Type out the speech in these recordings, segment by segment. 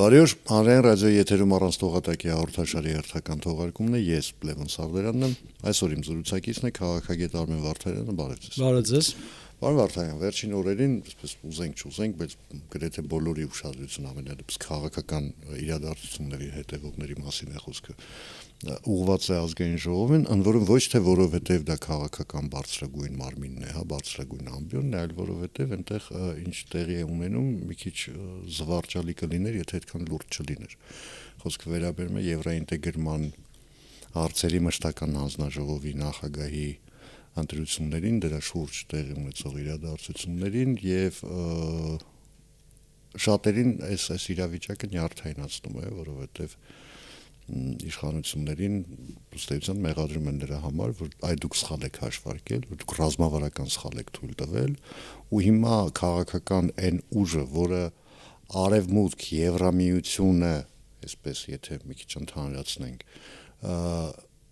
Բարի օր, հանրային ռադիոյի եթերում առանց թողատակի հաղորդաշարի հերթական թողարկումն է, ես Լևոն Սարդարյանն եմ, այսօր իմ զրուցակիցն է քաղաքագետ Արմեն Վարդանյանը, բարև ձեզ։ Բարև ձեզ։ Պարոն Վարդանյան, վերջին օրերին, այսպես ուզենք, բայց գրեթե բոլորի ուշադրությունը ամենադեպս քաղաքական իրադարձությունների հետևողների մասին է խոսքը։ Ուղղված է ազգային ժողովին, ընդ որում ոչ թե որովհետև դա քաղաքական բարձրագույն մարմինն է, բարձրագույն ամբիոնն է, այլ որովհետև այնտեղ ինչ տեղի է ունենում, մի քիչ զվարճալի կլիներ, եթե այդքան լուրջ չլիներ։ Խոսքը վերաբերում է եվրոինտեգրման հարցերի մշտական հանձնաժողովի նախագահի ընտրություններին, դրա շուրջ տեղի ունեցող իրադարձություններին եւ շատերին այս իրավիճակը նյարդայնացնում է, որովհետեւ իշխանություններին ըստեյության մեղադրում են դրա համար, որ այ դուք սխալ եք հաշվարկել, որ դուք ռազմավարական սխալ եք թույլ տվել, ու հիմա քաղաքական այն ուժը, որը արևմուտք, Եվրամիությունը, այսպես եթե մի քիչ ընդհանրացնենք,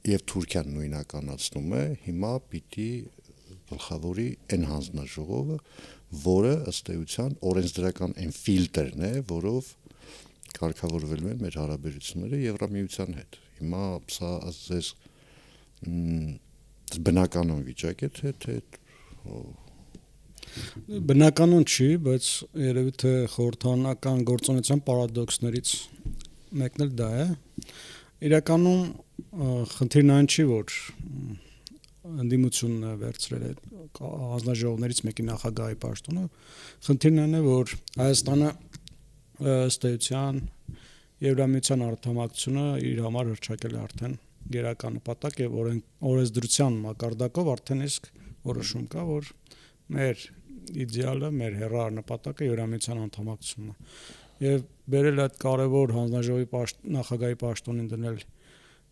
եւ Թուրքիան նույնականացնում է, հիմա պիտի գլխավորի այն հանձնաժողովը, որը ըստ էության օրենսդրական այն ֆիլտրն է, որով կարգավորվելու են մեր հարաբերությունները Եվրամիության հետ։ Հիմա սա ասես բնականon վիճակ է, թե բնականon չի, բայց երևի թե խորհրդանական գործունեության պարադոքսներից մեկն էլ դա է։ Իրականում խնդիրն այն չի, որ ընդդիմությունն է վերցրել է հանձնաժողովներից մեկի նախագահի պաշտոնը, խնդիրն այն է, որ Հայաստանը ըստ էության Եվրամիության անդամակցությունը իր համար հռչակել է արդեն գերական նպատակ եւ օրենսդրության մակարդակով արդեն իսկ որոշում կա, որ մեր իդեալը, մեր հեռահար նպատակը Եվրամիության անդամակցությունն է։ Եվ բերել այդ կարևոր հանձնաժողովի նախագահի պաշտոնին դնել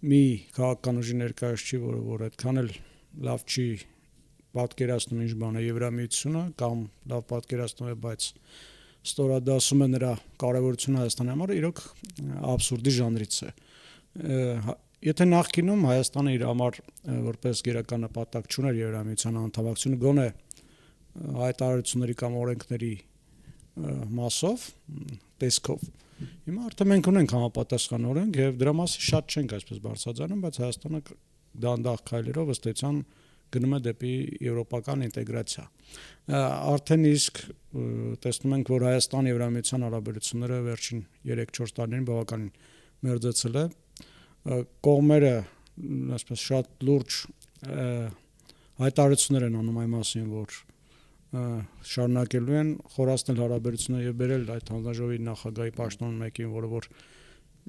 մի քաղաքական ուժի ներկայացուցիչ, որ այդքան էլ լավ չի պատկերացնում ինչ բան է Եվրամիությունը կամ լավ պատկերացնում է, բայց ստորադասում է նրա կարևորությունը Հայաստանի համար, իրոք աբսուրդի ժանրից է։ Եթե նախկինում Հայաստանը իր համար որպես գերական նպատակ չուներ Եվրամիության անդամակցությունը, գոնե հայտարարությունների կամ օրենքների մասով, տեսքով, հիմա արդեն մենք ունենք համապատասխան օրենք եւ դրա մասին շատ չենք այսպես բարձրացնում, բայց Հայաստանը դանդաղ քայլերով ըստ էության գնում է դեպի եվրոպական ինտեգրացիա։ Արդեն իսկ տեսնում ենք, որ Հայաստան-Եվրամիության հարաբերությունները վերջին 3-4 տարիներին բավականին մերձեցել է։ Կողմերը այսպես շատ լուրջ հայտարարություններ են անում այն մասին, որ շարունակելու են խորացնել հարաբերությունները եւ բերել այդ հանձնաժողովի նախագահի պաշտոնը մեկին, որը որ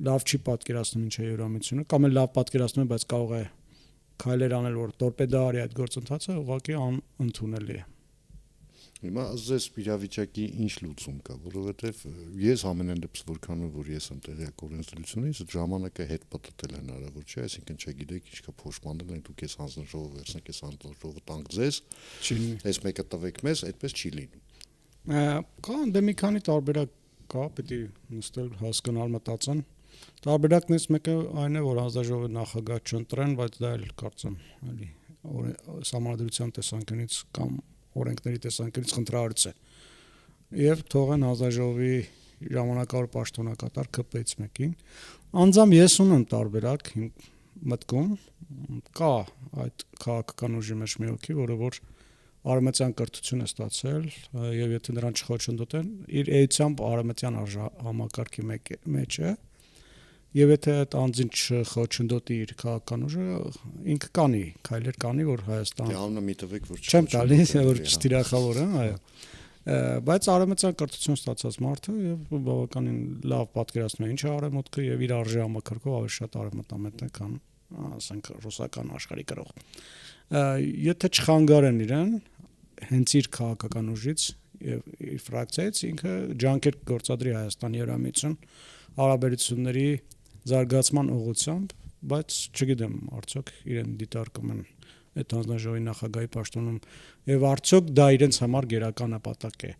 լավ չի պատկերացնում ինչ է Եվրամիությունը, կամ էլ լավ պատկերացնում է, բայց կարող է քայլեր անել, որ տորպեդա արի այդ գործընթացը, ուղղակի անընդունելի է։ Հիմա ասես իրավիճակի ինչ լուծում կա, որովհետև ես ամենայն դեպս որքանով որ ես եմ տեղյակ օրենսդրությունից, ժամանակը հետ պատտել հնարավոր չէ, այսինքն չգիտեք ինչ կա փոշմանել, այն դուք ես հանձնաժողով վերցնեք, ես հանձնաժողովը տանք ձեզ, այս մեկը տվեք մեզ, այդպես չի լինում։ Կա դե մի քանի տարբերակ կա, պետք է նստել հասկանալ մտածեն։ Տարբերակներից մեկը այն է, որ հանձնաժողովի նախագահ չընտրեն, բայց դա էլ կարծեմ, էլի համանդրության տեսանկյունից կամ օրենքների տեսանկյունից խնդրահարույց է։ Եվ թողեն հանձնաժողովի ժամանակավոր պաշտոնակատար ԿՊ-ից մեկին։ Անձամբ ես ունեմ տարբերակ մտքում, կա այդ քաղաքական ուժի մեջ մի հոգի, որը որ արևմտյան կրթություն է ստացել, եւ եթե նրան չխոչընդոտեն, իր էությամբ արևմտյան համակարգի մեջ է, եւ եթե այդ անձին չխոչընդոտի իր քաղաքական ուժը, ինքը կանի, քայլեր կանի, որ Հայաստան։ Անունը մի տվեք, որ չեմ տալիս, որ չտիրախավորեմ, այո։ Բայց արևմտյան կրթություն ստացած մարդը եւ բավականին լավ պատկերացնում է ինչ է արևմուտքը եւ իր արժե համակարգով ավելի շատ արևմտամետ է, քան ասենք ռուսական աշխարհի գրող։ Եթե չխանգարեն իրեն հենց իր քաղաքական ուժից եւ իր ֆրակցիայից, ինքը ջանքեր գործադրի Հայաստան-Եվրամիություն հարաբերությունների զարգացման ուղղությամբ, բայց չգիտեմ, արդյոք իրեն դիտարկում են այդ հանձնաժողովի նախագահի պաշտոնում եւ արդյոք դա իրենց համար գերական նպատակ է։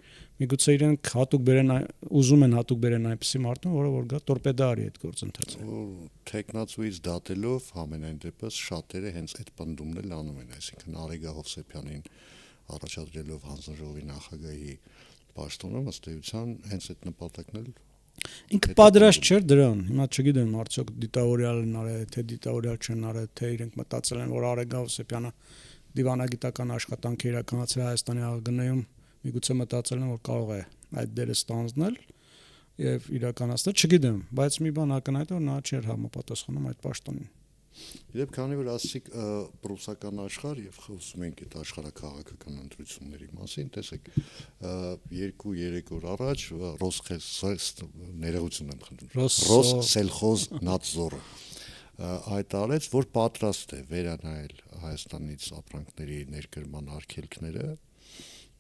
Միգուցե իրենք հատուկ բերեն, ուզում են հատուկ բերեն այնպեսի մարդուն, որը որ գա տորպեդա արի այդ գործընթացը։ Տեխնացուից դատելով ամենայն դեպս շատերը հենց այդ պնդումն էլ անում են, այսինքն Արեգա Հովսեփյանին առաջադրելով հանձնաժողովի նախագահի պաշտոնում ըստ էության հենց այդ նպատակն էլ Ինքը պատրաստ չէր դրան։ Հիմա չգիտեմ արդյոք դիտավորյալն արել, թե դիտավորյալ չեն արել, թե իրենք մտածել են, որ Արեգ Հովսեփյանը դիվանագիտական աշխատանք իրականացրել Հայաստանի ԱԳՆ-ում, միգուցե մտածել են, որ կարող է այդ դերը ստանձնել եւ իրականացնել, չգիտեմ, բայց մի բան ակնհայտ է, որ նա չէր համապատասխանում այդ պաշտոնին։ Իդեպ քանի որ ասիկ ռուսական աշխարհ եւ խոսում ենք այդ աշխարհակաղակական ընտրությունների մասին, տեսեք 2-3 օր առաջ Ռոսխեզ ներողություն եմ խնդրում Ռոսսելխոզ Նadzor-ը հայտարարեց, որ պատրաստ է վերանայել Հայաստանից ապրանքների ներկրման արգելքները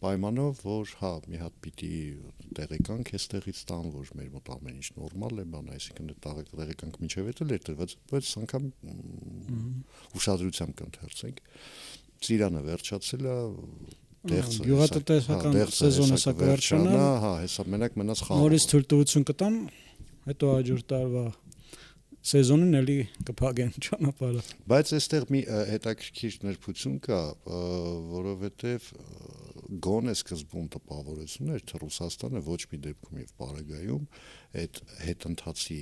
պայմանով, որ հա մի հատ պիտի տեղեկանք էստեղից տան, որ մեր մոտ ամեն ինչ նորմալ է, բան, այսինքն այդ տեղեկանք միջև էլ էր տրված, բայց անգամ ուշադրությամբ կընթերցենք։ Ծիրանը վերջացել է, գյուղատնտեսական սեզոնը սա կվերջանա, հա, հեսա մենակ մնաց խաղ։ Նորից թույլտվություն կտան, հետո հաջորդ տարվա սեզոնին էլի կփակեն ճանապարհը։ Բայց այստեղ մի հետաքրքիր ներբություն կա, որովհետև գոնե սկզբում տպավորություն էր, թե Ռուսաստանը ոչ մի դեպքում եւ Պարագայում այդ հետընթացի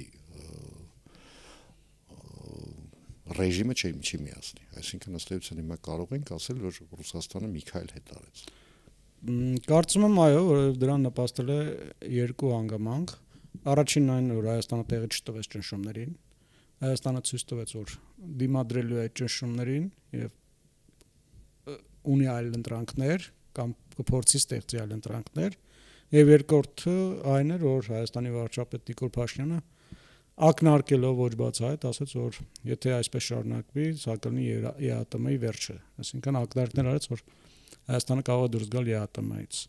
ռեժիմը չի միացնի։ Այսինքն ըստ էության հիմա կարող ենք ասել, որ Ռուսաստանը մի քայլ հետ արեց։ Կարծում եմ այո, որովհետև դրան նպաստել է երկու հանգամանք։ Առաջինն այն, որ Հայաստանը տեղի չտվեց ճնշումներին։ Հայաստանը ցույց տվեց, որ դիմադրելու է ճնշումներին եւ ունի այլ ընտրանքներ կամ կփորձի ստեղծի այլ ընտրանքներ, եւ երկրորդը այն էր, որ Հայաստանի վարչապետ Նիկոլ Փաշինյանը ակնարկելով ոչ բացահայտ ասաց, որ եթե այսպես շարունակվի, սա կլինի ԵԱՏՄ-ի վերջը, այսինքն ակնարկներ արեց, որ Հայաստանը կարող է դուրս գալ ԵԱՏՄ-ից։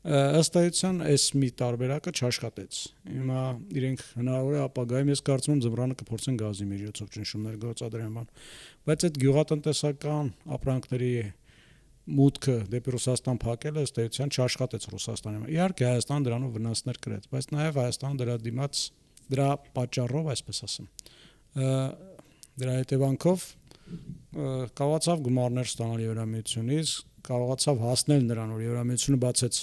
Ըստ էության այս մի տարբերակը չաշխատեց։ Հիմա իրենք հնարավոր է ապագայում ես կարծում եմ ձմռանը կփորձեն գազի միջոցով ճնշումներ գործադրեն, բայց այդ գյուղատնտեսական ապրանքների մուտքը դեպի Ռուսաստան փակելը ըստ էության չաշխատեց Ռուսաստանում։ Իհարկե Հայաստանը դրանով վնասներ կրեց, բայց նաև Հայաստանը դրա դիմաց դրա պատճառով, այսպես ասեմ, դրա հետևանքով կարողացավ գումարներ ստանալ Եվրամիությունից, կարողացավ հասնել նրան, որ Եվրամիությունը բացեց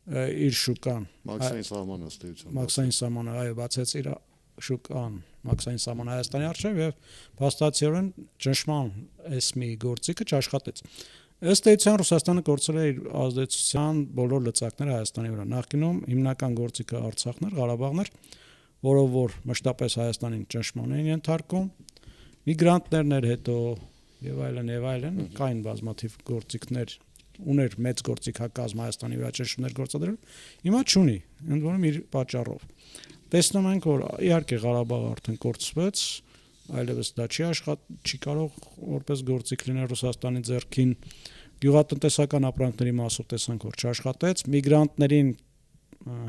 իր շուկան Մաքսային սահմանը ըստ էության Մաքսային սահմանը այո բացեց իր շուկան Մաքսային սահմանը Հայաստանի առջև եւ փաստացիորեն ճնշման այս մի գործիքը չաշխատեց։ Ըստ էության Ռուսաստանը կորցրել է իր ազդեցության բոլոր լծակները Հայաստանի վրա։ Նախկինում հիմնական գործիքը Արցախն էր, Ղարաբաղն էր, որով որ մշտապես Հայաստանին ճնշման էին ենթարկում, միգրանտներն էր հետո եւ այլն, կային բազմաթիվ գործիքներ, ուներ մեծ գործիքակազմ Հայաստանի վրա ճնշումներ գործադրել, հիմա չունի, ընդ որում իր պատճառով։ Տեսնում ենք, որ իհարկե Ղարաբաղը արդեն կորցվեց, այլևս դա չի կարող որպես գործիք լինել Ռուսաստանի ձեռքին, գյուղատնտեսական ապրանքների մասով տեսանք, որ չաշխատեց, միգրանտներին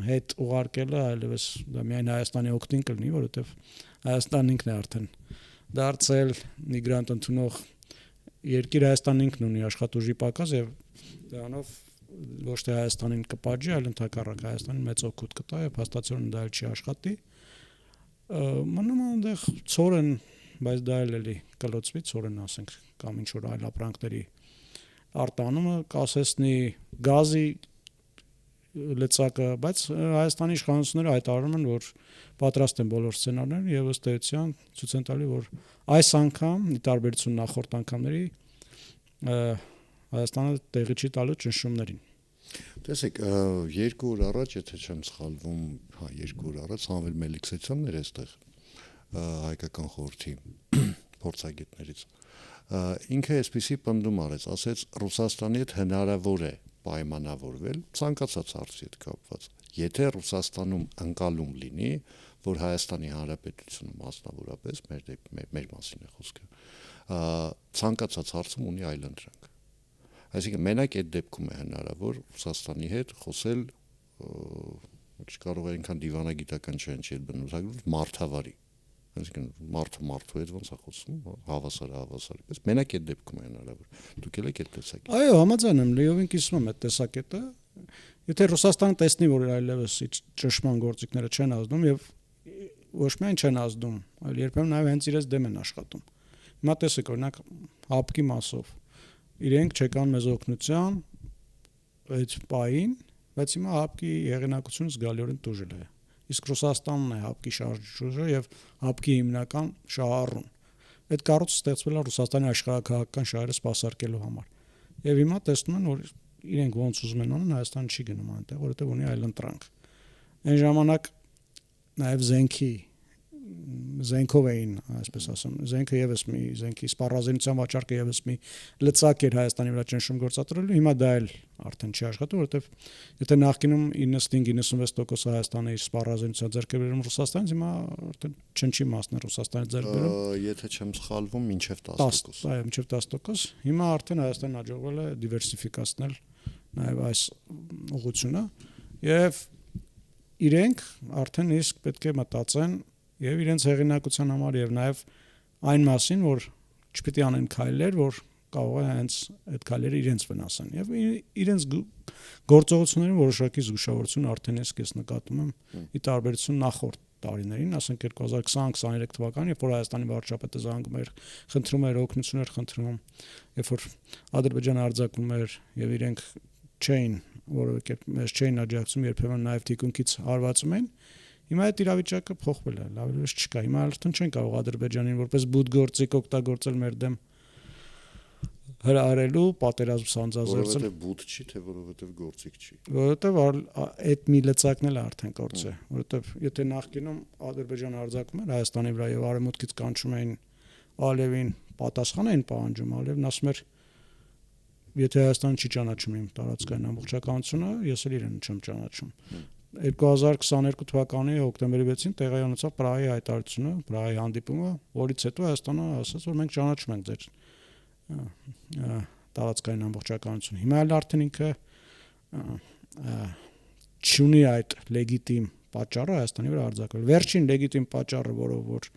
հետ ուղարկելը այլևս դա միայն Հայաստանի օգտին կլինի, որովհետև Հայաստանն ինքն է արդեն դարձել միգրանտ ընդունող երկիր, Հայաստանն ինքն ունի աշխատուժի պակաս եւ դրանով ոչ թե Հայաստանին կպաջի, այլ ընդհակառակ Հայաստանին մեծ օգուտ կտա եւ հաստատությունն դա չի աշխատի։ Մնում է այնտեղ ծորեն, բայց դա էլի կլոցվի ծորեն, ասենք, կամ ինչ որ այլ ապրանքների արտանումը կասեցնի գազի լծակը, բայց Հայաստանի իշխանությունները հայտարարում են, որ պատրաստ են բոլոր սցենարները եւ ըստ էության ցույց են տալի, որ այս անգամ, ի տարբերություն նախորդ անգամների, Հայաստանը տեղի չի տալու ճնշումներին։ Տեսեք, 2 օր առաջ, եթե չեմ սխալվում, 2 օր առաջ Սամվել Մելիքսեթյանն էր այստեղ հայկական խորհրդի փորձագետներից։ Ինքը այսպիսի պնդում արեց, ասեց Ռուսաստանի հետ հնարավոր է պայմանավորվել ցանկացած հարցի հետ կապված։ Եթե Ռուսաստանում ընկալում լինի, որ Հայաստանի Հանրապետությունը մասնավորապես մեր մասին է խոսքը, ցանկացած հարցում ունի այլ ընտրանք։ Այսինքն մենակ այդ դեպքում է հնարավոր Ռուսաստանի հետ խոսել, չկարող է այնքան դիվանագիտական չեն չի բնութագրում, մարդավարի։ Այսինքն մարդը մարդու հետ ոնց է խոսում, հավասարը, բայց մենակ այդ դեպքում է հնարավոր։ Դուք եք այդ տեսակետը։ Այո, համաձայն եմ, լիովին կիսում եմ այդ տեսակետը։ Եթե Ռուսաստանը տեսնի, որ այլևս ճնշման գործիքները չեն ազդում եւ ոչ միայն չեն ազդում, այլ երբեմն նաեւ հենց իրենց դեմ են աշխատում։ Հիմա տեսեք, օրինակ, հապկի մասով իրենք չեկան մեզ օգնության այդ պահին, բայց հիմա հապկի հեղինակությունը զգալիորեն տուժել է։ իսկ Ռուսաստանն է հապկի շարժիչը եւ հապկի հիմնական շահառուն։ Այդ կառույցը ստեղծվել է Ռուսաստանի աշխարհակահաղական շահերը սպասարկելու համար։ Եվ հիմա տեսնում են, որ իրենք ոնց ուզում են անեն, Հայաստան չի գնում այնտեղ, որովհետեւ ունի այլ ընտրանք։ Այն ժամանակ նաեւ զենքով էին, այսպես ասեմ, զենքը եւս մի զենքի սպառազինության վաճառքը եւս մի լծակ էր Հայաստանի վրա ճնշում գործադրելու, հիմա դա էլ արդեն չի աշխատում, որովհետեւ եթե նախկինում 95-96% Հայաստանը իր սպառազինության ձեռք էր բերում Ռուսաստանից, հիմա արդեն չնչի մասն է Ռուսաստանի ձեռք բերում։ Եթե չեմ սխալվում, մինչև 10%։ Այո, մինչև 10%։ Հիմա արդեն Հայաստանն հաջողվել է դիվերսիֆիկացնել նաեւ այս ուղղությունը եւ իրենք արդեն իսկ պետք է մտածեն եւ իրենց հեղինակության համար եւ նաեւ այն մասին, որ չպիտի անեն քայլեր, որ կարող է հենց այդ քայլերը իրենց վնասեն եւ իրենց գործողություններին որոշակի զգուշավորություն արդեն ես նկատում եմ ի տարբերություն նախորդ տարիներին, ասենք 2020-23 թվականին, երբ որ Հայաստանի վարչապետը զանգում էր, խնդրում էր օգնություն էր խնդրում, երբ որ Ադրբեջանը արձակվում էր եւ իրենք չէին որովե կերպ մեզ չէին աջակցում, երբեմն նաև թիկունքից հարվածում են։ Հիմա այդ իրավիճակը փոխվել է, լավելուց չկա։ Հիմա արդեն չեն կարող Ադրբեջանին որպես բուտ գործիք օգտագործել մեր դեմ հրահրելու, պատերազմ սանձազերծել։ Որովհետև բուտ չի, թե որովհետև գործիք չի։ Որովհետև այդ մի լծակն էլ արդեն գործ է, որովհետև եթե նախկինում Ադրբեջանը արձակում էր Հայաստանի վրա եւ արևմուտքից կանչում էին Ալիևին, պատասխան էին պահանջում, Ալիևն ասում էր եթե Հայաստանը չի ճանաչում իմ տարածքային ամբողջականությունը, ես էլ իրեն չեմ ճանաչում։ 2022 թվականի հոկտեմբերի 6-ին տեղի ունեցավ Պրահայի հայտարարությունը, Պրահայի հանդիպումը, որից հետո Հայաստանը ասաց, որ մենք ճանաչում ենք ձեր տարածքային ամբողջականությունը։ Հիմա էլ արդեն ինքը չունի այդ լեգիտիմ պատճառը Հայաստանի վրա արձակվել։ Վերջին լեգիտիմ պատճառը, որով որ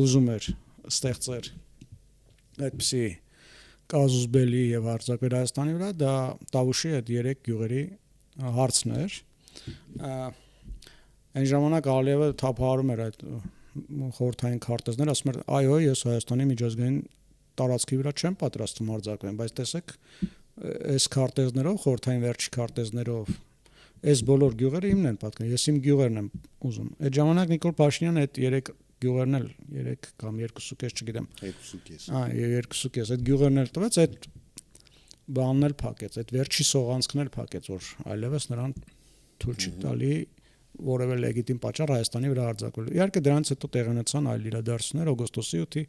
ուզում էր ստեղծել այդպիսի կազուզբելի եւ արձակվել Հայաստանի վրա, դա Տավուշի այդ 3 գյուղերի հարցն էր։ Այն ժամանակ Ալիևը թափահարում էր այդ խորհրդային քարտեզները, ասում էր, այո, ես Հայաստանի միջազգային տարածքի վրա չեմ պատրաստվում արձակվեմ, բայց տեսեք, այս քարտեզներով, խորհրդային վերջի քարտեզներով, այս բոլոր գյուղերը իմն են պատկանում, ես իմ գյուղերն եմ ուզում։ Այդ ժամանակ Նիկոլ Փաշինյանը այդ 3 գյուղերն էլ 3 կամ 2.5 չգիտեմ 2.5 այդ գյուղերն էլ տվեց, այդ բանն էլ փակեց, այդ վերջի սողանցքն էլ փակեց, որ այլևս նրան թույլ չի տալի որևէ լեգիտիմ պատճառ Հայաստանի վրա արձակվելու։ Իհարկե դրանից հետո տեղի ունեցան այլ իրադարձություններ, օգոստոսի 7-ի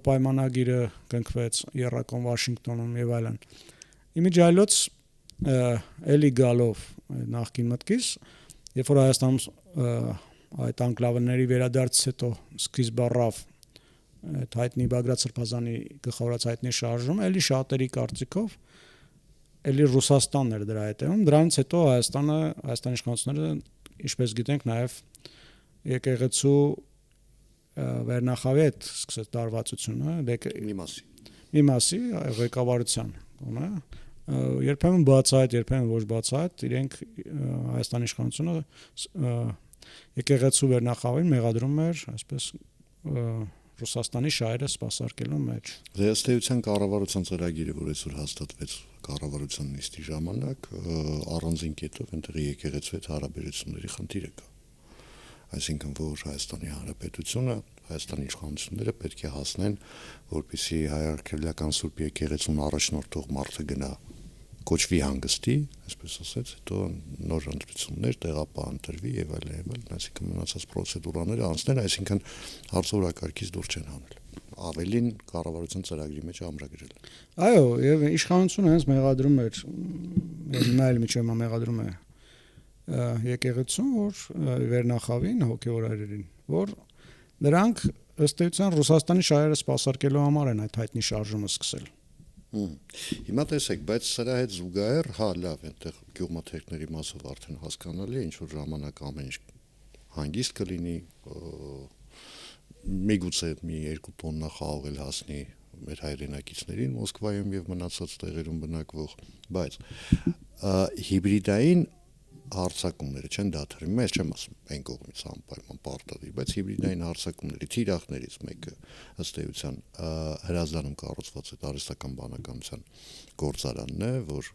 պայմանագիրը կնքվեց Եռակոմ Վաշինգտոնում եւ այլն։ Իմիջիայլոց էլի գալով նախկին մտքից, երբ որ Հայաստանում այդ անկլավների վերադարձից հետո սկիզբ առավ այդ հայտնի Բագրատ Սրբազանի գլխավորած հայտնի շարժում, էլի շատերի կարծիքով էլի Ռուսաստանն էր դրա հետևում, դրանից հետո Հայաստանի իշխանությունները, ինչպես գիտենք, նաև եկեղեցու վերնախավի հետ սկսեց դարվածությունը, մի մասի ղեկավարության, երբեմն բացահայտ, երբեմն ոչ բացահայտ, իրենք Հայաստանի իշխանությունը եկեղեցու վերնախավին մեղադրում էր, այսպես Ռուսաստանի շահերը սպասարկելու մեջ։ Ըստ էության կառավարության ծրագիրը, որ այսօր հաստատվեց կառավարության նիստի ժամանակ, առանձին կետով այնտեղի եկեղեցու հետ հարաբերությունների խնդիրը կա։ Այսինքն, որ Հայաստանի Հանրապետությունը, Հայաստանի իշխանությունները պետք է հասնեն, որպեսզի հայ-արգելական Սուրբ եկեղեցուն առաջնորդող մարդը գնա կոչվի հանգստի, այսպես ասած, հետո նոր ընտրություններ տեղապահ ընտրվի եւ այլն, այսինքն մնացած պրոցեդուրաները անցնեն, այսինքն հարցորակարգից դուրս չեն հանել։ Ավելին կառավարության ծրագրի մեջ ամրագրել։ Այո, եւ իշխանությունը հենց մեղադրում էր, հիմա էլ միջև մեղադրում է եկեղեցուն, որ վերնախավին հոգեոր այրերին, որ նրանք ըստ էության Ռուսաստանի շահերը սպասարկելու համար են այդ հայտնի շարժումը սկսել։ Հիմա տեսեք, բայց սրա հետ զուգահեռ, հա, լավ, այնտեղ գյուղմթերքների մասով արդեն հասկանալի է, ինչ որ ժամանակ ամեն ինչ հանգիստ կլինի, միգուցե մի 2 տոննա խաղող էլ հասնի մեր հայրենակիցներին Մոսկվայում եւ մնացած տեղերում բնակվող, բայց հիբրիդային հարցակումները չեն դադարի, ես չեմ ասում այն կողմից անպայման պարտադիր, բայց հիբրիդային հարցակումների թիրախներից մեկը ըստ էության հրազդանում կառուցված այդ արհեստական բանականության գործարանն է, որ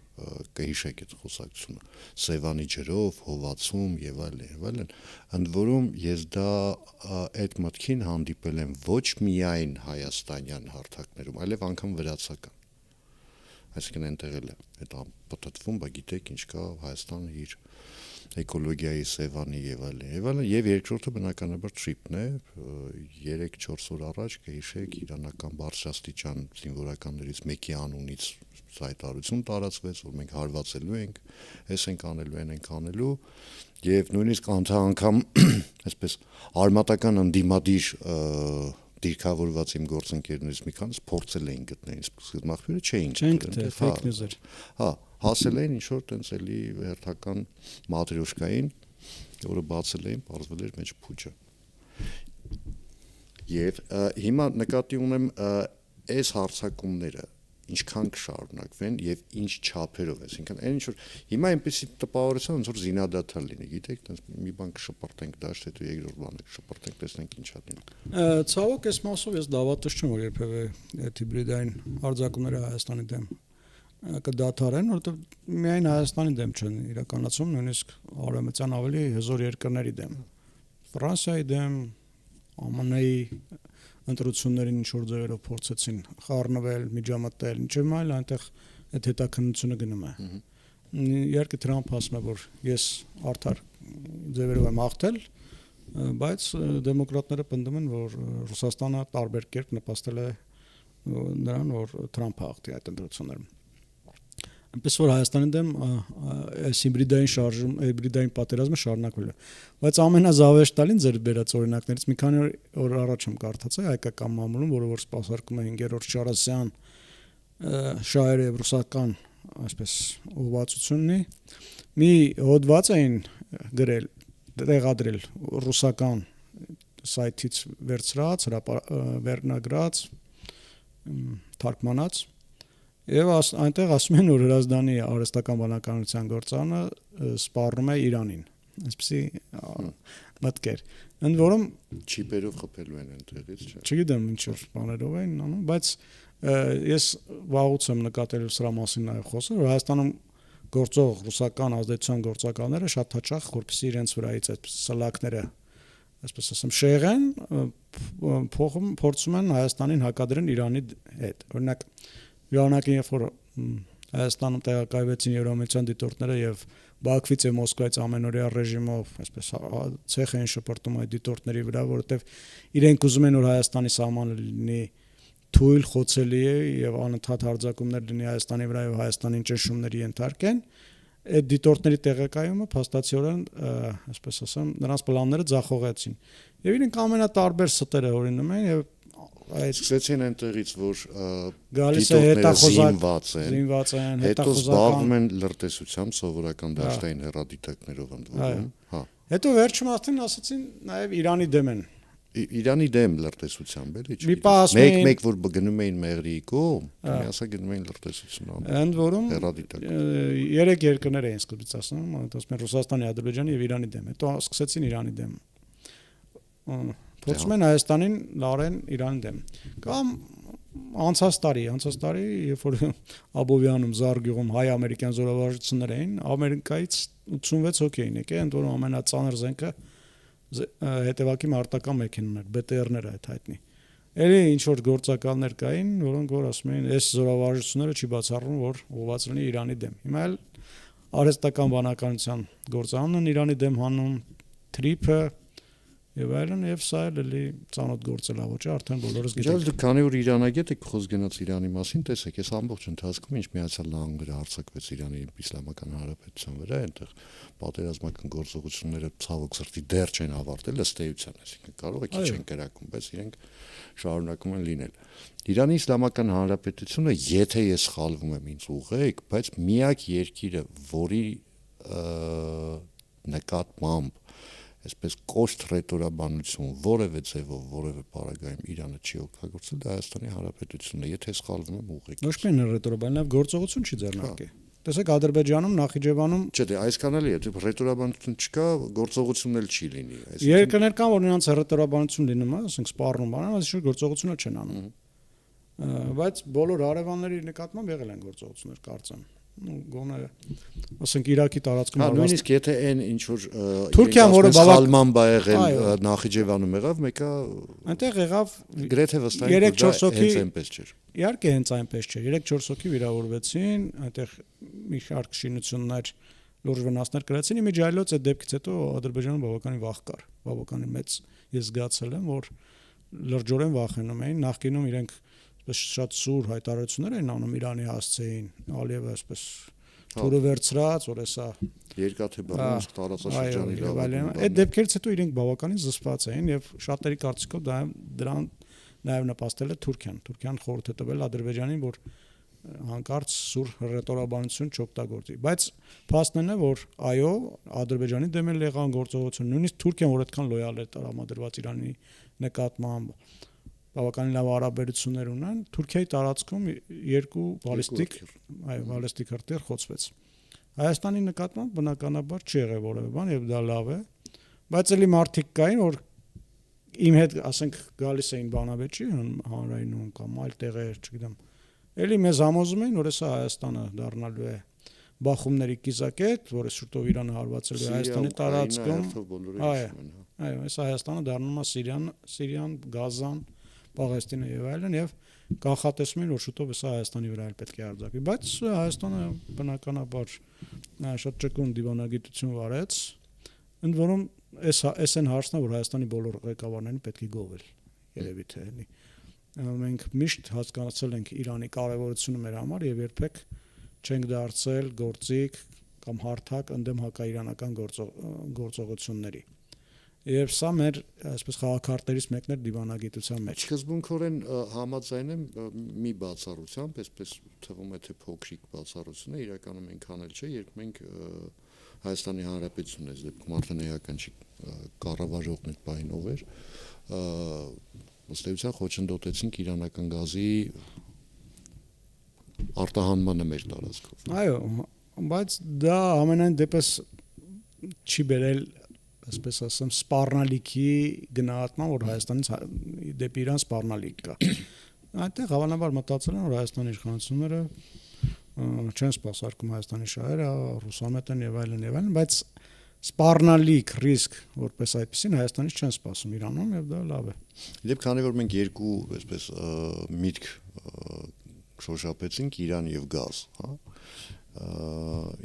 կհիշեք այդ խոսակցությունը Սևանի ջրով, հովացում եւ այլն, ընդ որում ես դա այդ մտքին հանդիպել եմ ոչ միայն հայաստանյան հարթակներում, այլև անգամ վրացական։ Այսինքն այնտեղ էլ է այդ պատտվում, բա գիտեք ինչ կա Հայաստանը իր էկոլոգիայի Սևանի եւ այլն, եւ երկրորդը բնականաբար trip-ն է 3-4 օր առաջ կհիշեք իրանական բարձրաստիճան զինվորականներից մեկի անունից հայտարարություն տարածվեց, որ մենք հարվածելու ենք, այս ենք անելու, այն ենք անելու եւ նույնիսկ անգամ այսպես արմատական ընդդիմադիր դիրքավորված իմ գործընկերներից մի քանս փորձել էին գտնել, իսկ մախբյուրը չէին գտել, fake news-եր։ Հա, հասել էին ինչ-որ տենց էլի հերթական մատրյոշկային, որը բացել էին, բարձվել էր մեջ փուչը։ Եվ հիմա նկատի ունեմ այս հարցակումները ինչքան կշարունակվեն եւ ինչ չափերով, այսինքն այն ինչ որ հիմա այնպեսի տպավորություն ոնց որ զինադադար լինի, գիտեք, տենց մի բան կշպրտենք դաշտ, հետո երկրորդ բանը կշպրտենք, տեսնենք ինչա լինի։ Ցավոք այս մասով ես դավատս չեմ, որ երբևէ այդ հիբրիդային արձակումները Հայաստանի դեմ կդադարեն, որովհետեւ միայն Հայաստանի դեմ չեն իրականացում, նույնիսկ արևմտյան ավելի հզոր երկրների դեմ։ Ֆրանսիայի դեմ, ԱՄՆ-ի ընտրություններին ինչ որ ձևերով փորձեցին խառնվել, միջամտել, ինչու՞ այլ այնտեղ այդ հետաքննությունը գնում է։ Իհարկե Թրամփը ասում է, որ ես արդար ձևերով եմ հաղթել, բայց դեմոկրատները պնդում են, որ Ռուսաստանը տարբեր կերպ նպաստել է նրան, որ Թրամփը հաղթի այդ ընտրություններում։ Այնպես որ Հայաստանի դեմ այս հիբրիդային պատերազմը շարունակվել է։ Բայց ամենազավեշտալին ձեր բերած օրինակներից մի քանի օր առաջ եմ կարդացել հայկական մամուլում, որը որ սպասարկում է 5-րդ Շարասյան շահերը եւ ռուսական, այսպես ուղղվածություննի մի հոդված էին գրել, տեղադրել ռուսական սայթից վերցրած, վերնագրած, թարգմանած եւ այնտեղ ասում են, որ Հրազդանի արհեստական բանականության գործարանը սպառնում է Իրանին, այսպեսի մտքեր, ընդ որում չիպերով խփելու են այնտեղից, չէ։ Չգիտեմ ինչ որ բաներով են անում, բայց ես վաղուց եմ նկատել սրա մասին նաեւ խոսել, որ Հայաստանում գործող ռուսական ազդեցության գործակալները շատ հաճախ որպեսզի իրենց վրայից այդ սլակները, այսպես ասեմ, շեղեն, փորձում են Հայաստանին հակադրեն Իրանի հետ։ Օրինակ Ժամանակին երբ որ Հայաստանում տեղակայվեցին Եվրամիության դիտորդները եւ Բաքվից եւ Մոսկվայից ամենօրյա ռեժիմով, այսպես ցեխ էին շպրտում այդ դիտորդների վրա, որովհետեւ իրենք ուզում են որ Հայաստանի սահմանը լինի թույլ, խոցելի եւ անընդհատ հարձակումներ լինի Հայաստանի վրա եւ Հայաստանին ճնշումների ենթարկեն, այդ դիտորդների տեղակայումը փաստացիորեն, այսպես ասեմ, նրանց պլանները ձախողեցին։ Եվ իրենք ամենատարբեր ստերը օրինում են եւ Սկսեցին այնտեղից, որ գալիս է հետախոզակ, զինված են, հետո զբաղվում են լրտեսությամբ, սովորական դաշտային հեռադիտակներով ընդվորում, հա։ Հետո վերջում արդեն ասացին նաև Իրանի դեմ են։ Իրանի դեմ լրտեսությամբ, էլի, մեկ որ գնում էին Մեղրիի կողմ, միասա գնում էին լրտեսություն անում։ Ընդ որում հեռադիտակ 3 երկրներ էին սկզբից ասում, ասում են Ռուսաստանի, Ադրբեջանի եւ Իրանի դեմ։ Հետո սկսեցին Իրանի դեմ։ Փորձում են Հայաստանին լարեն Իրանի դեմ։ Կամ անցած տարի, երբ որ Աբովյանում Զարգյուղում հայ-ամերիկյան զորավարժություններ էին, Ամերիկայից 86 հոգի էին եկել, ընդ որում ամենածանր զենքը հետևակի մարտական մեքենաներ, BTR-ներ այդ հայտնի։ Էլի ինչ որ գործակալներ կային, որոնք որ ասում էին, այս զորավարժությունները չի բացառվում, որ ուղղված լինի Իրանի դեմ։ Հիմա էլ արհեստական բանականության գործարանն Իրանի դեմ հանում, թրիփը եւ այլն, եւ սա էլի ծանոթ գործելավոճ է, արդեն բոլորս գիտենք։ Դուք քանի որ իրանագետ եք, խոսք գնաց Իրանի մասին, տեսեք, այս ամբողջ ընթացքում ինչ Միացյալ Նահանգները հարձակվեց Իրանի Իսլամական Հանրապետության վրա, այնտեղ պատերազմական գործողությունները ցավոք սրտի դեռ չեն ավարտել ըստ էության, այսինքն կարող է քիչ են կրակում, բայց իրենք շարունակում են լինել։ Իրանի Իսլամական Հանրապետությունը, եթե ես սխալվում եմ, ինձ ուղղեք, բայց միակ երկիրը, որի նկատմամբ այսպես կոշտ ռետորաբանություն որևէ ձևով, որևէ պարագայում Իրանը չի օգտագործել, դա Հայաստանի Հանրապետությունն է, եթե սխալվում եմ ուղղեք։ Ոչ միայն ռետորաբան, նաև գործողություն չի ձեռնարկել։ տեսեք Ադրբեջանում, Նախիջևանում Չէ, դե այսքան էլի է, ռետորաբանություն չկա, գործողությունն էլ չի լինի, երկրներ կան, որ նրանց ռետորաբանություն լինում է, ասենք սպառնում բանը, բայց ինչ գործողությունը չեն անում։ Բայց բոլոր հարևանների նկատմամբ եղել են գործողություններ, կարծեմ։ Գոնե ասենք Իրաքի տարածքում նույնիսկ եթե այն ինչ որ Թուրքիան, որը բավական բա եղել Նախիջևանում եղավ, մեկը այնտեղ եղավ գրեթե վստահ է, որ հենց այնպես չէր։ Իհարկե հենց այնպես չէ։ 3-4 հոգի վիրավորվեցին, այնտեղ մի շարք շինություններ լուրջ վնասներ կրեցին։ Իմիջիայլոց այդ դեպքից հետո Ադրբեջանում բավականին վախ կար, բավականին մեծ ես զգացել եմ, որ լրջորեն վախենում էին, նախկինում իրենք շատ սուր հայտարարություններ էին անում Իրանի հասցեին, Ալիևը այսպես թուրը վերցրած, որ հեսա երկաթե բանից տարածաշրջանի լավ։ Այդ դեպքերից հետո իրենք բավականին զսպված էին եւ շատերի կարծիքով դրան նաեւ նպաստել է Թուրքիան։ Թուրքիան խորհուրդ է տվել Ադրբեջանին, որ հանկարծ սուր ռետորաբանություն չօգտագործի։ Բայց փաստն է, որ այո, Ադրբեջանի դեմ էլ եղան գործողություն, նույնիսկ Թուրքիան, որ այդքան լոյալ է տրամադրված Իրանի նկատմամբ բավականին լավ հարաբերություններ ունեն, Թուրքիայի տարածքում 2 բալիստիկ հրթիռ խոցվեց։ Հայաստանի նկատմամբ բնականաբար չի եղել որևէ բան եւ դա լավ է, բայց էլի մարդիկ կային, որ իմ հետ, ասենք, գալիս էին Բանավեճի հանրայնում կամ այլ տեղեր, չգիտեմ, էլի մեզ համոզում էին, որ հեսա Հայաստանը դառնալու է բախումների կիզակետ, որը շուտով Իրանը հարվածելու է Հայաստանի տարածքում։ Այո, հեսա Հայաստանը դառնում է Սիրիան, Գազան, Պաղեստինը եւ այլն եւ կանխատեսում են, որ շուտով հեսա Հայաստանի վրա էլ պետք է արձակվի, բայց Հայաստանը բնականաբար շատ ճկուն դիվանագիտություն վարեց, ընդ որում այս են հարցնա, որ Հայաստանի բոլոր ղեկավարներին պետք է գովել, երևի թե էլի։ Մենք միշտ հասկացել ենք Իրանի կարևորությունը մեր համար եւ երբեք չենք դարձել գործիք կամ հարթակ ընդդեմ հակաիրանական գործողությունների։ Եվ սա մեր այսպես խաղակարտերից մեկն էր դիվանագիտության մեջ։ Սկզբունքորեն համաձայն եմ մի բացառությամբ, այսպես թվում է թե փոքրիկ բացառություն է, իրականում այնքան էլ չէ, երբ մենք Հայաստանի Հանրապետությունն այս դեպքում արդեն էական չի կառավարողն այդ բային ով էր, ըստ էության խոչընդոտեցինք իրանական գազի արտահանմանը մեր տարածքով։ Այո, բայց դա ամենայն դեպս չի բերել, այսպես ասեմ, սպառնալիքի գնահատման, որ Հայաստանից դեպի Իրան սպառնալիք կա։ Այնտեղ հավանաբար մտածել են, որ Հայաստանի իշխանությունները չեն սպասարկում Հայաստանի շահերը, ռուսամետ են եւ այլն, բայց սպառնալիք ռիսկ որպես այդպեսին Հայաստանից չեն սպասում Իրանում եւ դա լավ է։ Դեպ քանի որ մենք երկու այսպես միտք շոշափեցինք Իրան եւ գազ, հա։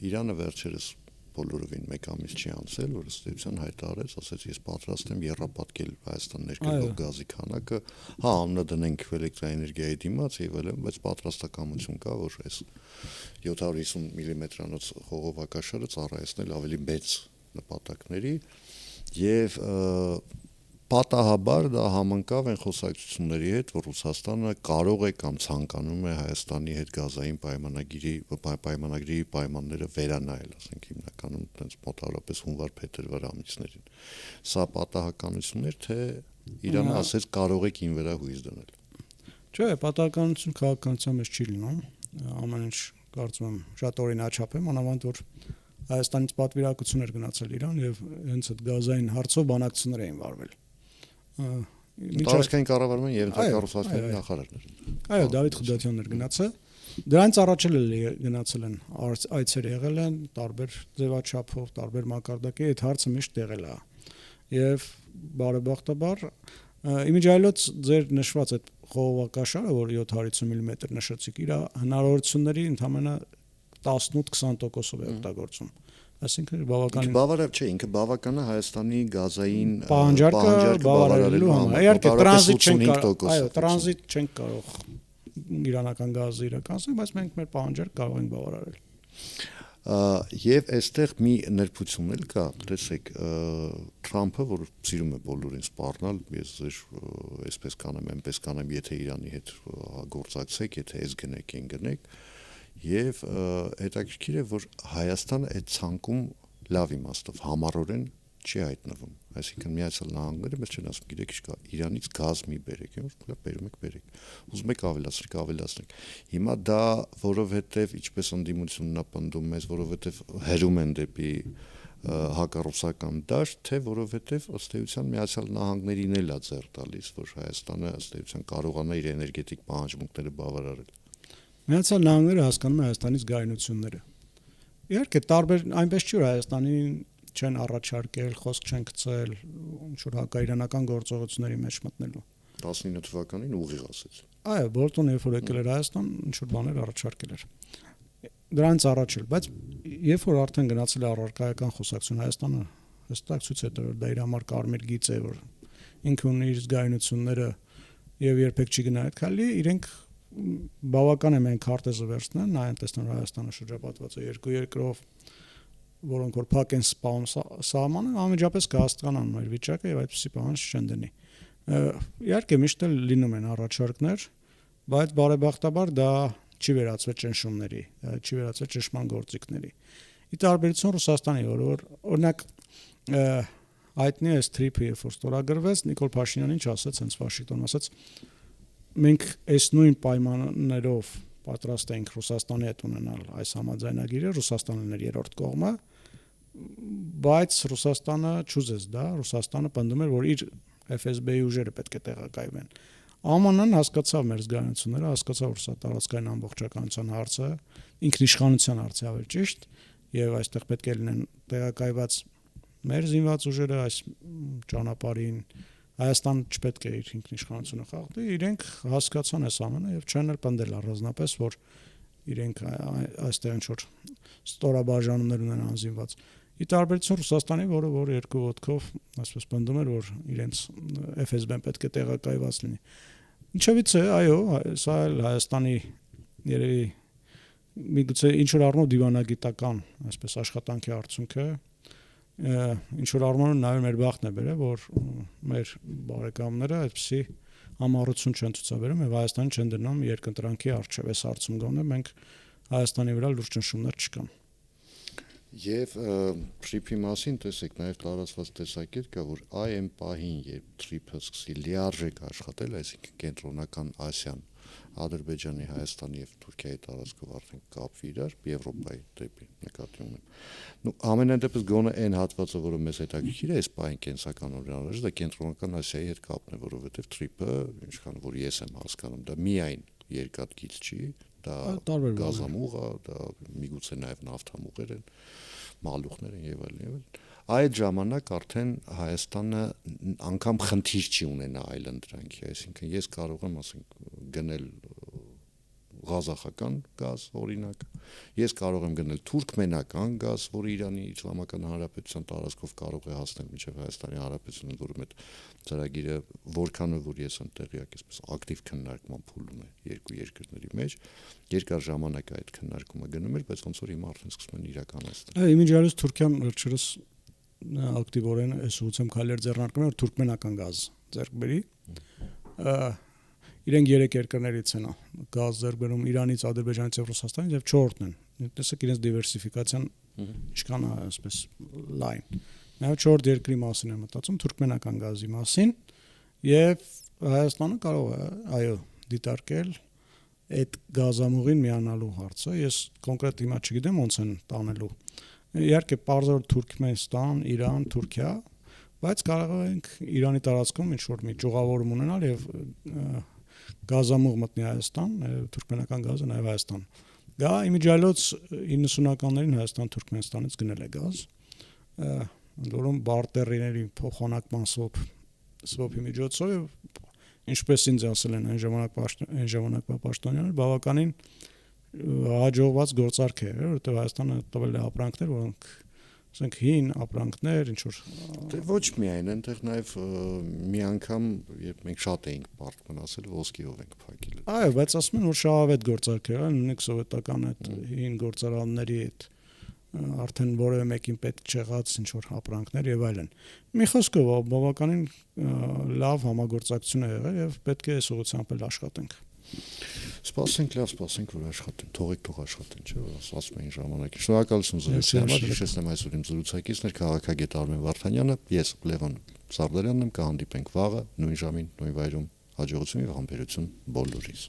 Իրանը վերջերս բոլորովին մեկ ամիս չի անցել, որ ըստ էության հայտարարեց, ասաց ես պատրաստ եմ եռապատկել Հայաստան ներկրվող գազի քանակը, հա, ամնա դնենք էլեկտրաէներգիայի դիմաց եւ այլն, բայց պատրաստակամություն կա, որ այս 750 մմ-անոց խողովակաշարը ծառայեցնել ավելի մեծ նպատակների եւ պատահաբար դա համընկավ այն խոսակցությունների հետ, որ Ռուսաստանը կարող է կամ ցանկանում է Հայաստանի հետ գազային պայմանագրի պայմանները վերանայել, ասենք հիմնականում այդպես մոտավորապես հունվար-փետրվար ամիսներին։ Սա պատահականություն էր, թե Իրանը ասեց կարող եք ին վրա հույս դնել։ Չէ, պատահականություն քաղաքականության մեջ չի լինում։ Ամեն ինչ կարծում եմ շատ օրինաչափ է, մանավանդ որ Հայաստանից պատվիրակություն էր գնացել Իրան եւ հենց այդ գազային հարցով բանակցություններ էին վարվել։ Տարածքային կառավարման եւ ընտրակառուցվածքների նախարարներ։ Այո, Դավիթ Խուդատյանն էր գնացել։ Դրանից առաջ էլ գնացել են այցեր եղել են տարբեր ձևաչափով, տարբեր մակարդակի, այդ հարցը միշտ եղել է։ Եվ բարեբախտաբար իմիջիայլոց ձեր նշված այդ խողովակաշարը, որ 750 մմ նշեցիք, իր հնարավորությունների ընդամենը 18-20%-ով է օգտագործում։ Այսինքն բավականին բավարար չէ, ինքը բավական է Հայաստանի գազային պահանջարկը բավարարելու համար։ Իհարկե տրանզիտ չենք կարող, այո, տրանզիտ չենք կարող իրանական գազը իրականացնել, բայց մենք մեր պահանջարկը կարող ենք բավարարել։ Եվ այստեղ մի նրբություն էլ կա, տեսեք, Թրամփը, որ սիրում է բոլորին սպառնալ, ես ձեր այսպես կանեմ, այնպես կանեմ, եթե Իրանի հետ գործակցեք, եթե այս գնեք, այն գնեք, եւ հետաքրքիր է, որ Հայաստանը այդ ցանկում լավ իմաստով համառորեն չի հայտնվում, այսինքն Միացյալ Նահանգները մեզ չեն ասում, գիտեք ինչ կա, Իրանից գազ մի բերեք, լավ բերում եք, ուզում եք ավելացրեք։ Հիմա դա որովհետև ինչպես ընդդիմությունն է պնդում մեզ, որովհետև հերում են դեպի հակառուսական դաշտ, թե որովհետև ըստ էության Միացյալ Նահանգներին էլ է ձեռ տալիս, որ Հայաստանը ըստ էության կարողանա իր էներգետիկ պահանջմունքները բավարարել։ Միացյալ Նահանգները հասկանում է Հայաստանի զգայունությունները։ Իհարկե, տարբեր այնպես չի, որ Հայաստանին չեն առաջարկել, խոսք չեն գցել ինչ-որ հակաիրանական գործողությունների մեջ մտնելու։ 19 թվականին ուղիղ ասեց։ Այո, Բոլտոնը երբ որ եկել էր Հայաստան, ինչ-որ բաներ առաջարկել էր։ Դրանից առաջ էլ, բայց երբ որ արդեն գնացել է առարկայական խոսակցություն Հայաստանը, հստակ ցույց է տվել, դա իր համար կարմիր գիծ է, որ ինքը ունի իր զգայունությունները եւ երբեք չի գնա այդ քայլի, իրենք բավական է մենք քարտեզը վերցնեն, նայեն տեսնեն Հայաստանը շրջապատված է երկու երկրով, որոնք որ փակ են սպանում սահմանը, անմիջապես կհասկանան մեր վիճակը եւ այդպեսի պահանջ չեն դնի։ Իհարկե միշտ էլ լինում են առաջարկներ, բայց բարեբախտաբար դա չի վերածվել ճնշումների, չի վերածվել ճնշման գործիքների։ Ի տարբերություն Ռուսաստանի, որ օրինակ հայտնի է սթրիփը, երբ որ ստորագրվեց, Նիկոլ Փաշինյանին ասաց, հենց Վաշինգտոն ասաց, մենք այս նույն պայմաններով պատրաստ ենք Ռուսաստանի հետ ունենալ այս համաձայնագիրը, Ռուսաստանն էր երրորդ կողմը, բայց Ռուսաստանը չուզեց դա, Ռուսաստանը պնդում էր, որ իր FSB-ի ուժերը պետք է տեղակայվեն։ ԱՄՆ-ն հասկացավ մեր զգայունությունները, հասկացավ, որ սա տարածքային ամբողջականության հարցը, ինքնիշխանության հարց է ավելի ճիշտ, եւ այստեղ պետք է լինեն տեղակայված մեր զինված ուժերը այս ճանապարհին, Հայաստանը չպետք է իր ինքնիշխանությունը խախտի, իրենք հասկացան այս ամենը եւ չեն էլ պնդել առանձնապես, որ իրենք այստեղ ինչ-որ ստորաբաժանումներ ունեն անզինված։ Ի տարբերություն Ռուսաստանի, որ երկու ոտքով, այսպես պնդում էր, որ իրենց FSB-ն պետք է տեղակայված լինի։ Ինչևից է, այո, սա էլ Հայաստանի երևի միգուցե ինչ-որ առումով դիվանագիտական, այսպես աշխատանքի արդյունքը, ինչ-որ առումով նաև մեր բախտն է բերել, որ մեր բարեկամները այդպեսի համառություն չեն ցուցաբերում եւ Հայաստանին չեն դնում երկընտրանքի առջև այս հարցում գոնե մենք Հայաստանի վրա լուրջ ճնշումներ չկան։ Եվ թրիփի մասին տեսեք, նաև տարածված տեսակետ կա, որ այն պահին, երբ թրիփը սկսի լիարժեք աշխատել, այսինքն կենտրոնական Ասիան, Ադրբեջանի, Հայաստանի եւ Թուրքիայի տարածքով արդեն կապվի իրար, Եվրոպայի դեպի նկատի ունեմ։ Ամենայն դեպս գոնե այն հատվածը, որը մեզ հետաքրքիր է, այս պահին կենսականորեն անհրաժեշտ, դա կենտրոնական Ասիայի հետ կապն է, որովհետեւ թրիփը, ինչքան որ ես եմ հասկանում, դա միայն երկաթգիծ չի, դա գազամուղ է, դա միգուցե նաև նավթամուղեր են, մալուխներ են եւ այլն։ Այդ ժամանակ արդեն Հայաստանը անգամ խնդիր չի ունենա այլ ընդրանքի, այսինքն ես կարող եմ, ասենք, գնել ղազախական գազ, օրինակ, ես կարող եմ գնել թուրքմենական գազ, որը Իրանի Իսլամական Հանրապետության տարածքով կարող է հասնել մինչև Հայաստանի Հանրապետությունը, որում այդ ծրագիրը որքանով որ ես եմ տեղյակ, այսպես ակտիվ քննարկման փուլում է երկու երկրների մեջ, երկար ժամանակ այդ քննարկումը գնում էր, բայց ոնց որ հիմա արդեն սկսում են իրականացնել։ Իմիջիալից Թուրքիան վերջերս ակտիվորեն այս ուղղությամբ քայլեր ձեռնարկում է, որ թուրքմենական գազ ձեռք բերի։ Իրենք 3 երկրներից են գազ ձեռք բերում Իրանից, Ադրբեջանից եւ Ռուսաստանից եւ 4-ն են։ Տեսեք իրենց դիվերսիֆիկացիան ինչքան է այսպես լայն։ Նաեւ 4 երկրի մասին եմ մտածում, թուրքմենական գազի մասին եւ Հայաստանը կարող է, այո, դիտարկել այդ գազամուղին միանալու հարցը։ Ես կոնկրետ հիմա չգիտեմ ոնց են տանելու։ Իհարկե պարզոր Թուրքմենստան, Իրան, Թուրքիա, բայց կարող ենք Իրանի տարածքում ինչ-որ մի ճյուղավորում ունենալ եւ գազամուղ մտնի Հայաստան, թուրքմենական գազը նաև Հայաստան։ Դա իմիջիալոց 90-ականներին Հայաստան-Թուրքմենստանից գնել է գազ, որում բարտերիների փոխանակման սվոփի միջոցով, ինչպես ինձ ասել են այն ժամանակվա պաշտոնյաները, բավականին հաջողված գործարք է, որովհետև Հայաստանը տվել է ապրանքներ, որոնք ասենք հին ապրանքներ, ինչ որ Դե ոչ միայն, այնտեղ նաև մի անգամ, երբ մենք շատ էինք բարդ մնացել, ոսկիով ենք փակել։ Այո, բայց ասում են, որ շահավետ գործարք է, նույնիսկ սովետական այդ հին գործարանների հետ արդեն որևէ մեկին պետք չեղած ինչ որ ապրանքներ եւ այլն։ Մի խոսքով բավականին լավ համագործակցություն է եղել եւ պետք է այս ուղղությամբ էլ աշխատենք։ Սպասենք, որ աշխատեն, թող աշխատեն, չէ՞, ասում էին ժամանակին։ Շնորհակալություն զրույցի համար, հիշեցնեմ այսօր իմ զրուցակիցներ քաղաքագետ Արմեն Վարդանյանը, ես Լևոն Սարդարյանն եմ, կհանդիպենք վաղը նույն ժամին, նույն վայրում, հաջողություն եւ համբերություն բոլորիս։